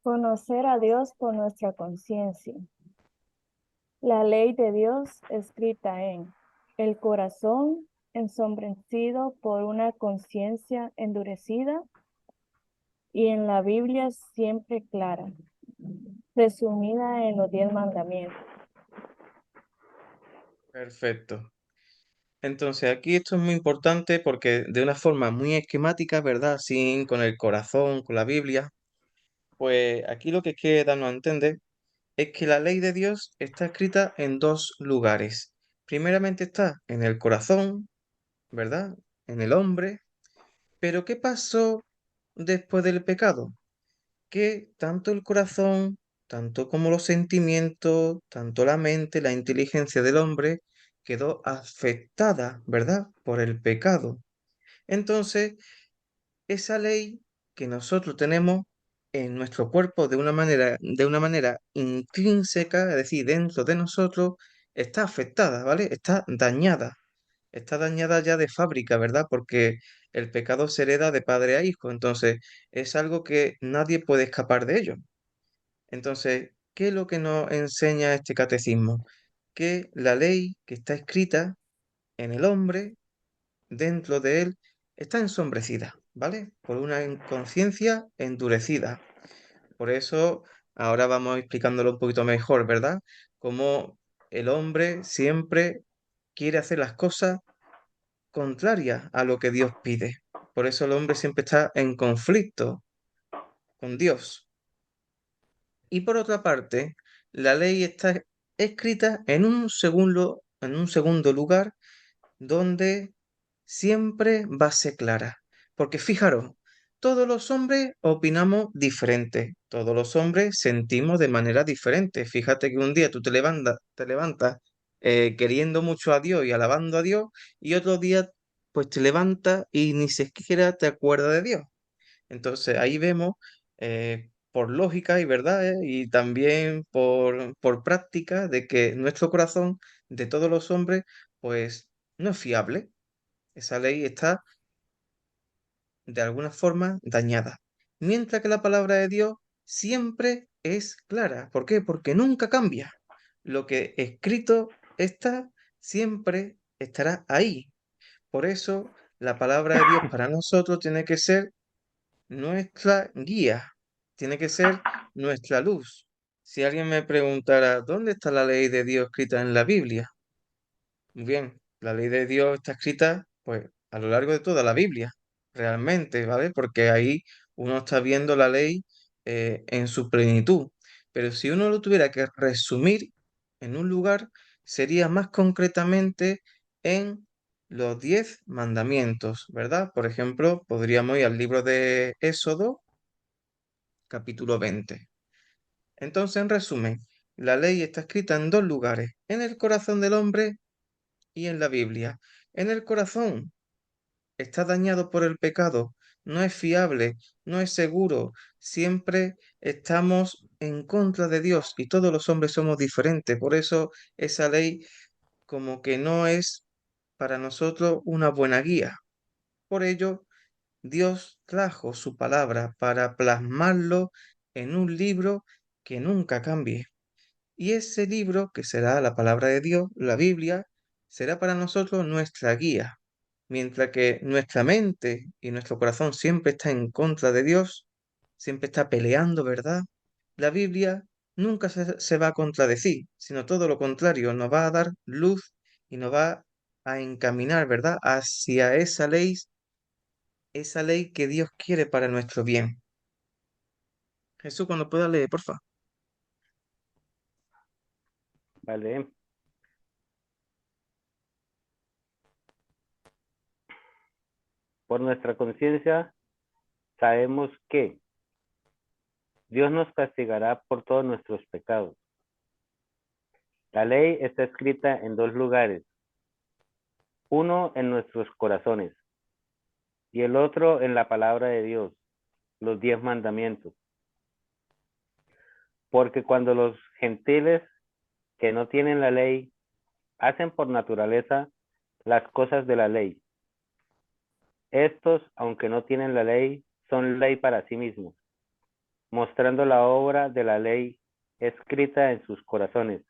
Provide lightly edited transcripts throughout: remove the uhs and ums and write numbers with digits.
Conocer a Dios por nuestra conciencia. La ley de Dios escrita en el corazón ensombrecido por una conciencia endurecida y en la Biblia siempre clara, resumida en los 10 mandamientos. Perfecto. Entonces, aquí esto es muy importante porque de una forma muy esquemática, ¿verdad? Sin con el corazón, con la Biblia, pues aquí lo que quiere darnos a entender es que la ley de Dios está escrita en dos lugares. Primeramente está en el corazón, ¿verdad? En el hombre. Pero ¿qué pasó después del pecado? Que tanto el corazón, tanto como los sentimientos, tanto la mente, la inteligencia del hombre quedó afectada, ¿verdad? Por el pecado. Entonces, esa ley que nosotros tenemos en nuestro cuerpo de una manera intrínseca, es decir, dentro de nosotros, está afectada, ¿vale? Está dañada ya de fábrica, ¿verdad? Porque el pecado se hereda de padre a hijo, entonces es algo que nadie puede escapar de ello. Entonces, ¿qué es lo que nos enseña este catecismo? Que la ley que está escrita en el hombre, dentro de él, está ensombrecida, ¿vale? Por una conciencia endurecida. Por eso, ahora vamos explicándolo un poquito mejor, ¿verdad? Cómo el hombre siempre quiere hacer las cosas contrarias a lo que Dios pide. Por eso el hombre siempre está en conflicto con Dios. Y por otra parte, la ley está escrita en un segundo lugar donde siempre va a ser clara. Porque fijaros, todos los hombres opinamos diferente, todos los hombres sentimos de manera diferente. Fíjate que un día tú te levantas queriendo mucho a Dios y alabando a Dios, y otro día pues te levantas y ni siquiera te acuerdas de Dios. Entonces ahí vemos, por lógica y verdad, y también por práctica, de que nuestro corazón de todos los hombres, pues no es fiable. Esa ley está de alguna forma dañada. Mientras que la palabra de Dios siempre es clara. ¿Por qué? Porque nunca cambia. Lo que escrito está, siempre estará ahí. Por eso la palabra de Dios para nosotros tiene que ser nuestra guía, tiene que ser nuestra luz. Si alguien me preguntara, ¿dónde está la ley de Dios escrita en la Biblia? Muy bien, la ley de Dios está escrita, pues, a lo largo de toda la Biblia, realmente, ¿vale? Porque ahí uno está viendo la ley en su plenitud. Pero si uno lo tuviera que resumir en un lugar, sería más concretamente en los 10 mandamientos, ¿verdad? Por ejemplo, podríamos ir al libro de Éxodo, capítulo 20. Entonces, en resumen, la ley está escrita en dos lugares, en el corazón del hombre y en la Biblia. En el corazón está dañado por el pecado, no es fiable, no es seguro, siempre estamos en contra de Dios y todos los hombres somos diferentes. Por eso esa ley como que no es para nosotros una buena guía. Por ello, Dios trajo su palabra para plasmarlo en un libro que nunca cambie. Y ese libro, que será la palabra de Dios, la Biblia, será para nosotros nuestra guía. Mientras que nuestra mente y nuestro corazón siempre está en contra de Dios, siempre está peleando, ¿verdad? La Biblia nunca se va a contradecir, sino todo lo contrario, nos va a dar luz y nos va a encaminar, ¿verdad? Hacia esa ley que Dios quiere para nuestro bien. Jesús, cuando pueda leer, porfa. ¿Vale? Por nuestra conciencia sabemos que Dios nos castigará por todos nuestros pecados. La ley está escrita en dos lugares, uno en nuestros corazones y el otro en la palabra de Dios, los 10 mandamientos. Porque cuando los gentiles que no tienen la ley hacen por naturaleza las cosas de la ley, estos, aunque no tienen la ley, son ley para sí mismos, mostrando la obra de la ley escrita en sus corazones,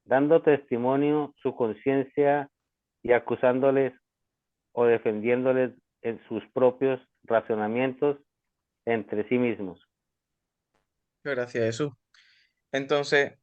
dando testimonio su conciencia y acusándoles o defendiéndoles en sus propios razonamientos entre sí mismos. Gracias, Jesús. Entonces,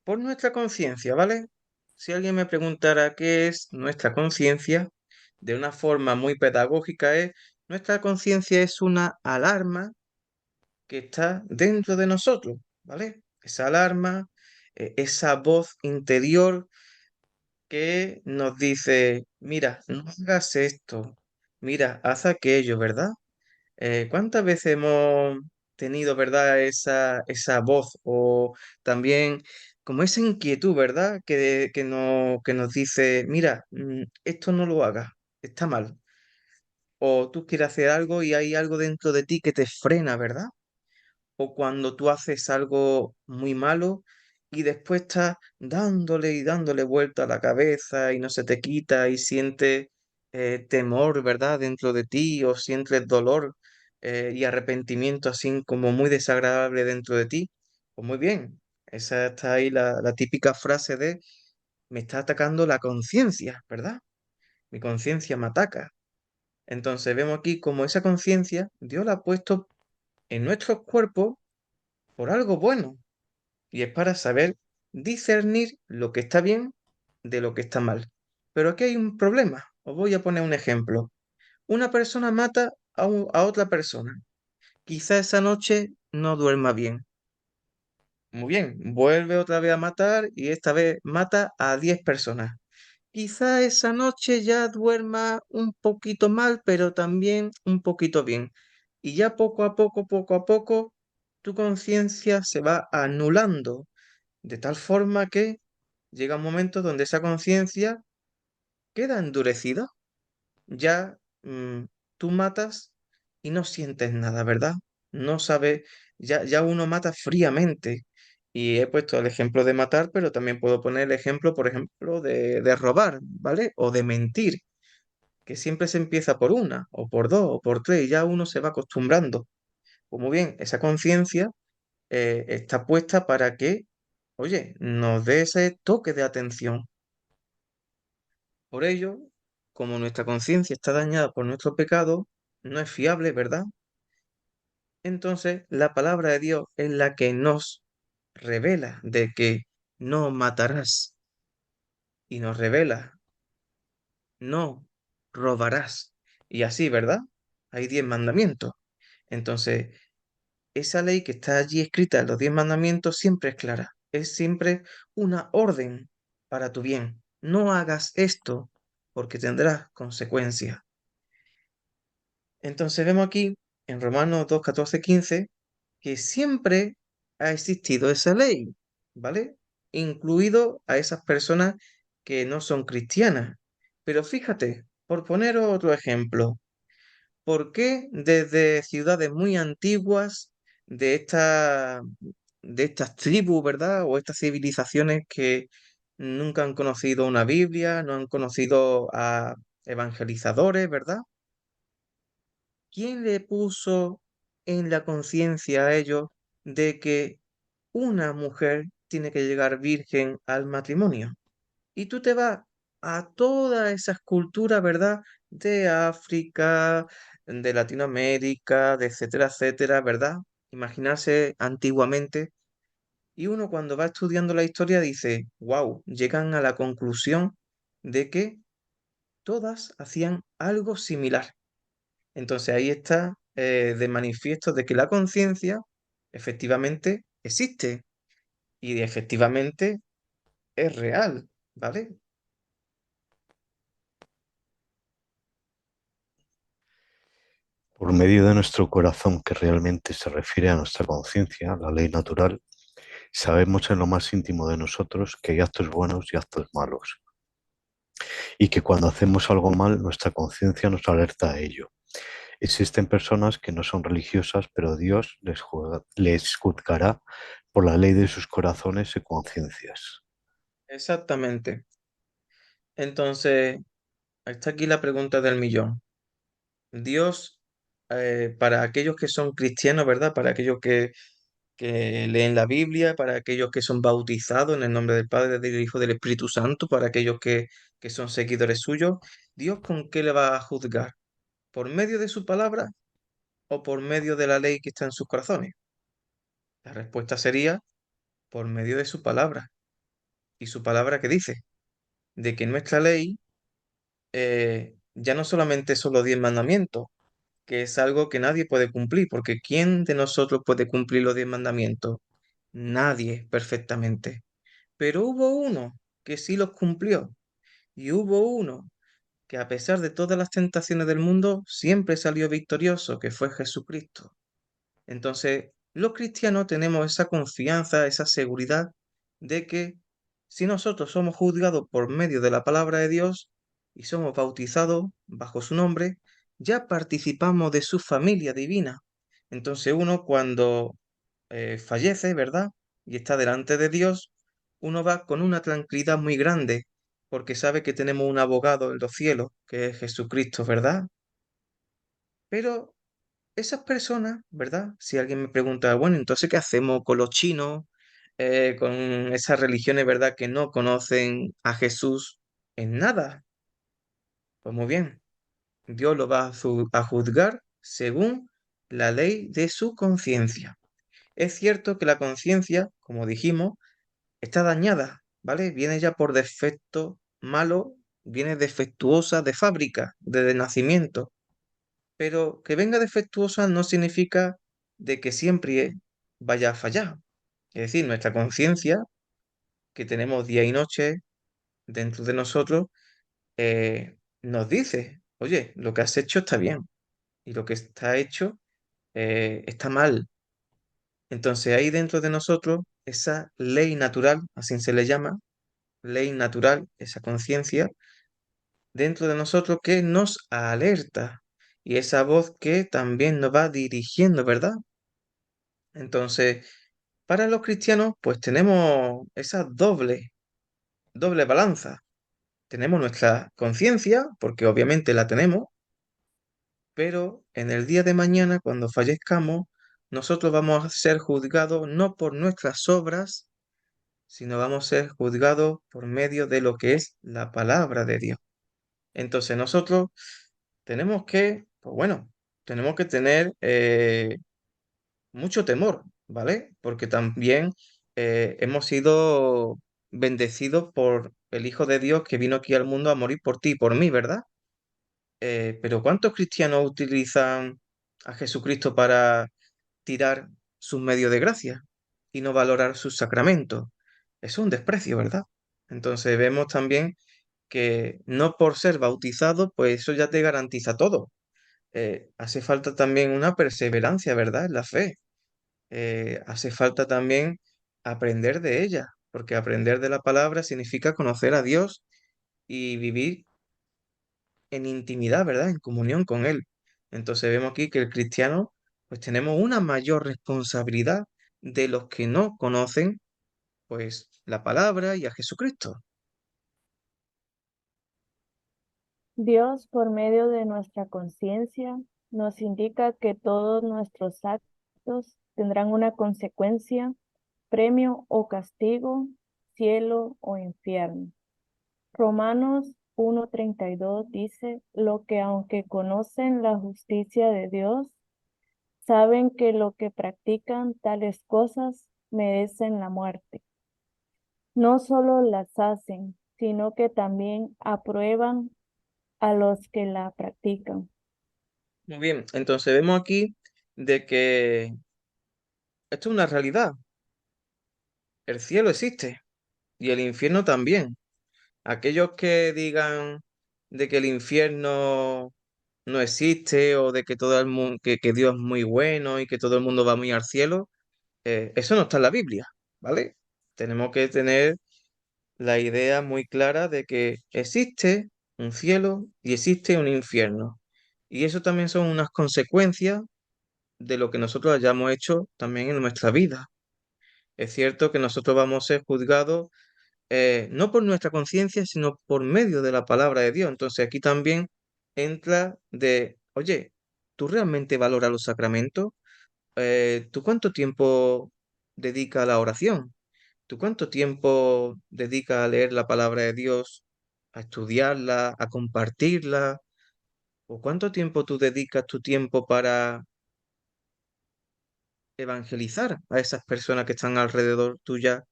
por nuestra conciencia, ¿vale? Si alguien me preguntara qué es nuestra conciencia, de una forma muy pedagógica es, nuestra conciencia es una alarma que está dentro de nosotros, ¿vale? Esa alarma, esa voz interior que nos dice, mira, no hagas esto, mira, haz aquello, ¿verdad? ¿Cuántas veces hemos tenido, verdad, esa voz o también como esa inquietud, ¿verdad? Que nos dice, mira, esto no lo hagas, está mal. O tú quieres hacer algo y hay algo dentro de ti que te frena, ¿verdad? O cuando tú haces algo muy malo y después estás dándole y dándole vuelta a la cabeza y no se te quita y sientes temor, ¿verdad? Dentro de ti o sientes dolor y arrepentimiento así como muy desagradable dentro de ti. Pues muy bien, esa está ahí la típica frase de me está atacando la conciencia, ¿verdad? Mi conciencia me ataca. Entonces vemos aquí como esa conciencia Dios la ha puesto en nuestros cuerpos por algo bueno, y es para saber discernir lo que está bien de lo que está mal. Pero aquí hay un problema. Os voy a poner un ejemplo. Una persona mata a otra persona. Quizá esa noche no duerma bien. Muy bien, vuelve otra vez a matar y esta vez mata a 10 personas. Quizá esa noche ya duerma un poquito mal, pero también un poquito bien. Y ya poco a poco, tu conciencia se va anulando, de tal forma que llega un momento donde esa conciencia queda endurecida. Ya tú matas y no sientes nada, ¿verdad? No sabes, ya uno mata fríamente. Y he puesto el ejemplo de matar, pero también puedo poner el ejemplo, por ejemplo, de robar, ¿vale? O de mentir, que siempre se empieza por una, o por dos, o por tres, y ya uno se va acostumbrando. Pues muy bien, esa conciencia está puesta para que, oye, nos dé ese toque de atención. Por ello, como nuestra conciencia está dañada por nuestro pecado, no es fiable, ¿verdad? Entonces, la palabra de Dios es la que nos revela de que no matarás y nos revela no robarás. Y así, ¿verdad? Hay 10 mandamientos. Entonces, esa ley que está allí escrita en los 10 mandamientos siempre es clara. Es siempre una orden para tu bien. No hagas esto porque tendrás consecuencias. Entonces vemos aquí en Romanos 2 14 15 que siempre ha existido esa ley, ¿vale? Incluido a esas personas que no son cristianas. Pero fíjate, por poner otro ejemplo, ¿por qué desde ciudades muy antiguas de estas tribus, ¿verdad? O estas civilizaciones que nunca han conocido una Biblia, no han conocido a evangelizadores, ¿verdad? ¿Quién le puso en la conciencia a ellos de que una mujer tiene que llegar virgen al matrimonio? Y tú te vas a todas esas culturas, ¿verdad? De África, de Latinoamérica, de etcétera, etcétera, ¿verdad? Imaginarse antiguamente. Y uno cuando va estudiando la historia dice, wow, llegan a la conclusión de que todas hacían algo similar. Entonces ahí está de manifiesto de que la conciencia efectivamente existe y efectivamente es real, ¿vale? Por medio de nuestro corazón, que realmente se refiere a nuestra conciencia, la ley natural, sabemos en lo más íntimo de nosotros que hay actos buenos y actos malos, y que cuando hacemos algo mal, nuestra conciencia nos alerta a ello. Existen personas que no son religiosas, pero Dios les juzgará por la ley de sus corazones y conciencias. Exactamente. Entonces, está aquí la pregunta del millón. ¿Dios para aquellos que son cristianos, ¿verdad? Para aquellos que leen la Biblia, para aquellos que son bautizados en el nombre del Padre, del Hijo, del Espíritu Santo, para aquellos que son seguidores suyos, ¿Dios con qué le va a juzgar? ¿Por medio de su palabra o por medio de la ley que está en sus corazones? La respuesta sería por medio de su palabra. ¿Y su palabra qué dice? De que nuestra ley ya no solamente son los 10 mandamientos, que es algo que nadie puede cumplir, porque ¿quién de nosotros puede cumplir los 10 mandamientos? Nadie perfectamente. Pero hubo uno que sí los cumplió, y hubo uno que a pesar de todas las tentaciones del mundo, siempre salió victorioso, que fue Jesucristo. Entonces, los cristianos tenemos esa confianza, esa seguridad de que si nosotros somos juzgados por medio de la palabra de Dios y somos bautizados bajo su nombre, ya participamos de su familia divina. Entonces uno cuando fallece, ¿verdad? Y está delante de Dios, uno va con una tranquilidad muy grande porque sabe que tenemos un abogado en los cielos, que es Jesucristo, ¿verdad? Pero esas personas, ¿verdad? Si alguien me pregunta, bueno, entonces, ¿qué hacemos con los chinos, con esas religiones, ¿verdad? Que no conocen a Jesús en nada. Pues muy bien, Dios lo va a juzgar según la ley de su conciencia. Es cierto que la conciencia, como dijimos, está dañada, ¿vale? Viene ya por defecto malo, viene defectuosa de fábrica, de nacimiento. Pero que venga defectuosa no significa de que siempre vaya a fallar. Es decir, nuestra conciencia, que tenemos día y noche dentro de nosotros, nos dice, oye, lo que has hecho está bien y lo que está hecho está mal. Entonces ahí dentro de nosotros, esa ley natural, así se le llama, ley natural, esa conciencia, dentro de nosotros que nos alerta y esa voz que también nos va dirigiendo, ¿verdad? Entonces, para los cristianos, pues tenemos esa doble balanza. Tenemos nuestra conciencia, porque obviamente la tenemos, pero en el día de mañana, cuando fallezcamos, nosotros vamos a ser juzgados no por nuestras obras, sino vamos a ser juzgados por medio de lo que es la palabra de Dios. Entonces nosotros tenemos que, pues bueno, tenemos que tener mucho temor, ¿vale? Porque también hemos sido bendecidos por el Hijo de Dios que vino aquí al mundo a morir por ti y por mí, ¿verdad? Pero ¿cuántos cristianos utilizan a Jesucristo para tirar sus medios de gracia y no valorar sus sacramentos? Es un desprecio, ¿verdad? Entonces vemos también que no por ser bautizado, pues eso ya te garantiza todo. Hace falta también una perseverancia, ¿verdad? En la fe. Hace falta también aprender de ella, porque aprender de la palabra significa conocer a Dios y vivir en intimidad, ¿verdad? En comunión con Él. Entonces vemos aquí que el cristiano, pues tenemos una mayor responsabilidad de los que no conocen, pues, la palabra y a Jesucristo. Dios, por medio de nuestra conciencia, nos indica que todos nuestros actos tendrán una consecuencia, premio o castigo, cielo o infierno. Romanos 1:32 dice, lo que aunque conocen la justicia de Dios, saben que lo que practican tales cosas merecen la muerte. No solo las hacen, sino que también aprueban a los que la practican. Muy bien, entonces vemos aquí de que esto es una realidad. El cielo existe y el infierno también. Aquellos que digan de que el infierno no existe o de que todo el mundo, que Dios es muy bueno y que todo el mundo va muy al cielo, eso no está en la Biblia, ¿vale? Tenemos que tener la idea muy clara de que existe un cielo y existe un infierno. Y eso también son unas consecuencias de lo que nosotros hayamos hecho también en nuestra vida. Es cierto que nosotros vamos a ser juzgados no por nuestra conciencia, sino por medio de la palabra de Dios. Entonces aquí también entra de, oye, ¿tú realmente valoras los sacramentos? ¿Tú cuánto tiempo dedicas a la oración? ¿Tú cuánto tiempo dedicas a leer la palabra de Dios, a estudiarla, a compartirla? ¿O cuánto tiempo tú dedicas tu tiempo para evangelizar a esas personas que están alrededor tuya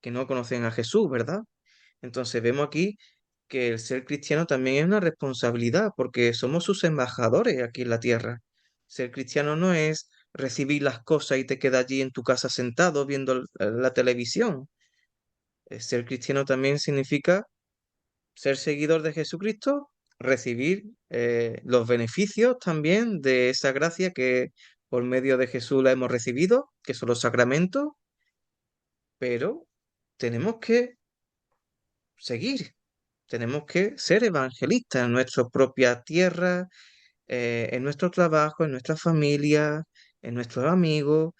que no conocen a Jesús, ¿verdad? Entonces vemos aquí que el ser cristiano también es una responsabilidad porque somos sus embajadores aquí en la tierra. Ser cristiano no es recibir las cosas y te quedas allí en tu casa sentado viendo la televisión. Ser cristiano también significa ser seguidor de Jesucristo, recibir los beneficios también de esa gracia que por medio de Jesús la hemos recibido, que son los sacramentos, pero tenemos que seguir, tenemos que ser evangelistas en nuestra propia tierra, en nuestro trabajo, en nuestra familia, en nuestros amigos.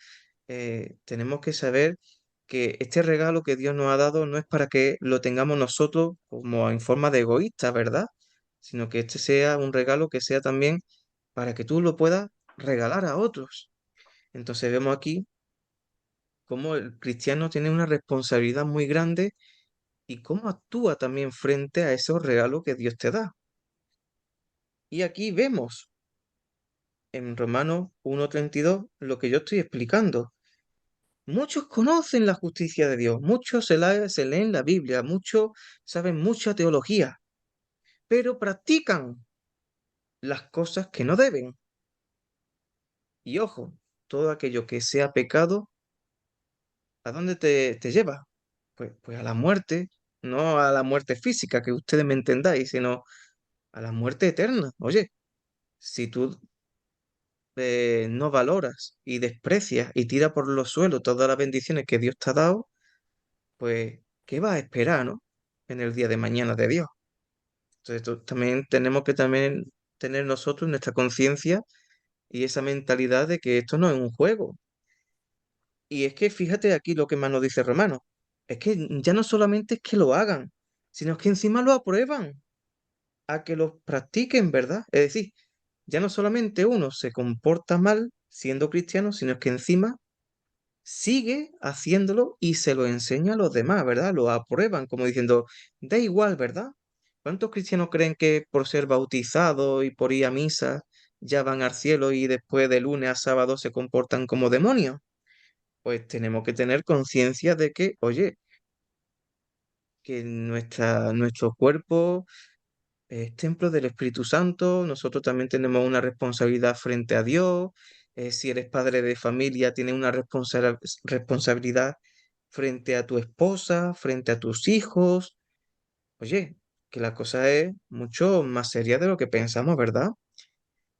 Tenemos que saber que este regalo que Dios nos ha dado no es para que lo tengamos nosotros como en forma de egoísta, ¿verdad? Sino que este sea un regalo que sea también para que tú lo puedas regalar a otros. Entonces vemos aquí cómo el cristiano tiene una responsabilidad muy grande y cómo actúa también frente a esos regalos que Dios te da. Y aquí vemos en Romanos 1:32 lo que yo estoy explicando. Muchos conocen la justicia de Dios, muchos se leen la Biblia, muchos saben mucha teología, pero practican las cosas que no deben. Y ojo, todo aquello que sea pecado, ¿a dónde te lleva? Pues a la muerte, no a la muerte física, que ustedes me entendáis, sino a la muerte eterna. Oye, si tú no valoras y desprecias y tiras por los suelos todas las bendiciones que Dios te ha dado, pues, ¿qué vas a esperar, no? En el día de mañana de Dios. Entonces, esto también tenemos que también tener nosotros nuestra conciencia y esa mentalidad de que esto no es un juego. Y es que fíjate aquí lo que más nos dice Romano. Es que ya no solamente es que lo hagan, sino que encima lo aprueban a que lo practiquen, ¿verdad? Es decir, ya no solamente uno se comporta mal siendo cristiano, sino que encima sigue haciéndolo y se lo enseña a los demás, ¿verdad? Lo aprueban, como diciendo, da igual, ¿verdad? ¿Cuántos cristianos creen que por ser bautizados y por ir a misa ya van al cielo y después de lunes a sábado se comportan como demonios? Pues tenemos que tener conciencia de que, oye, que nuestro cuerpo es templo del Espíritu Santo, nosotros también tenemos una responsabilidad frente a Dios. Si eres padre de familia, tienes una responsabilidad frente a tu esposa, frente a tus hijos. Oye, que la cosa es mucho más seria de lo que pensamos, ¿verdad?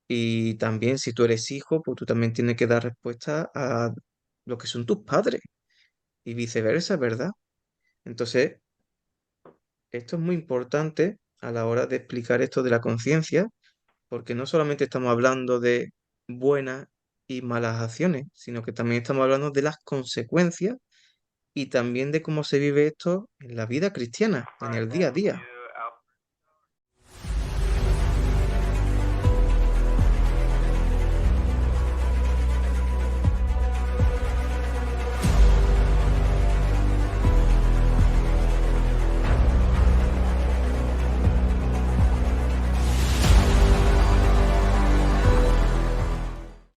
Y también si tú eres hijo, pues tú también tienes que dar respuesta a lo que son tus padres y viceversa, ¿verdad? Entonces, esto es muy importante a la hora de explicar esto de la conciencia, porque no solamente estamos hablando de buenas y malas acciones, sino que también estamos hablando de las consecuencias y también de cómo se vive esto en la vida cristiana, en el día a día.